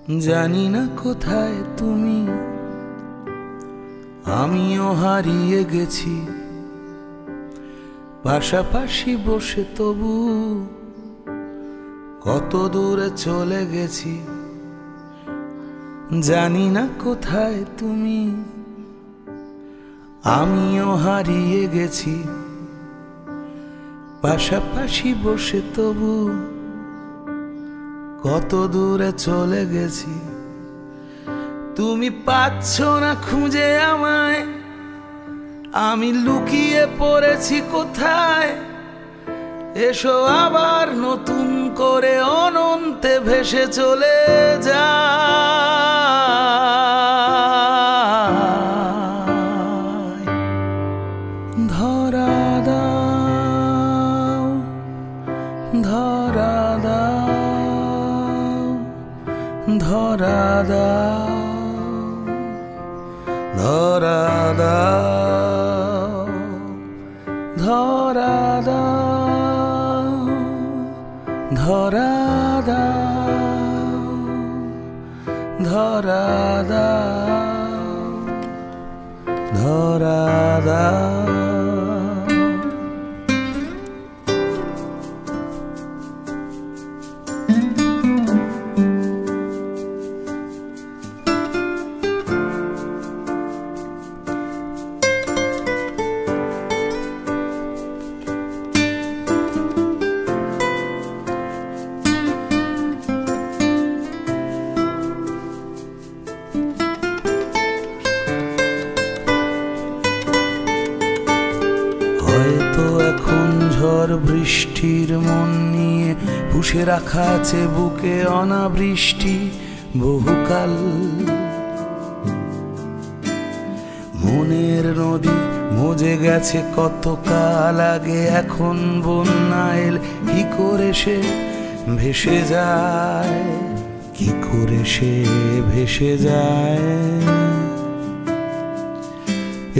জানি না কোথায় তুমি, আমিও হারিয়ে গেছি। পাশাপাশি বসে তবু কত দূরে চলে গেছি। জানি না কোথায় তুমি, আমিও হারিয়ে গেছি। পাশাপাশি বসে তবু কত দূরে চলে গেছি। তুমি পাচ্ছ না খুঁজে আমায়, আমি লুকিয়ে পড়েছি কোথায়। এসো আবার নতুন করে অনন্তে ভেসে চলে যায়। ধরা দাও, ধরা দাও, ধরা দাও, ধরা দাও, ধরা দাও, ধরা দাও, ধরা দাও, ধরা দাও। হয়তো এখন ঝড় বৃষ্টির মন নিয়ে পুষে রাখা আছে বুকে অনাবৃষ্টি বহুকাল। মনের নদী মজে গেছে কতকাল আগে, এখন বন্যা এল কি করে সে ভেসে যায়, কি করে সে ভেসে যায়।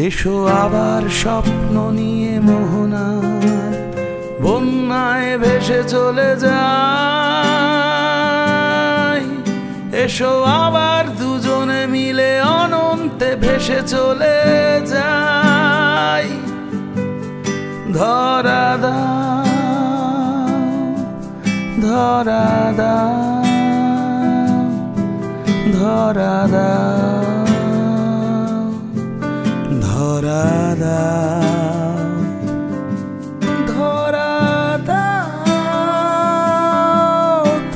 এসো আবার স্বপ্ন নিয়ে মোহনার বন্যায় ভেসে চলে যাই। এসো আবার দুজনে মিলে অনন্তে ভেসে চলে যাই। ধরা দাও, ধরা দাও, ধরা দাও, ধরা দাও, ধরা দাও,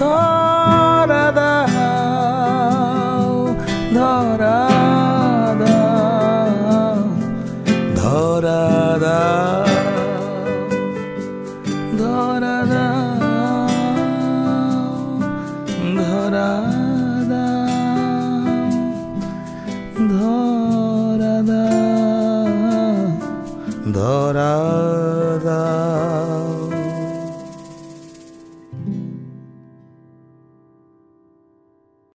ধরা দাও, ধরা দাও, ধরা দাও, ধরা দাও, ধরা দাও, ধরা দাও, ধরা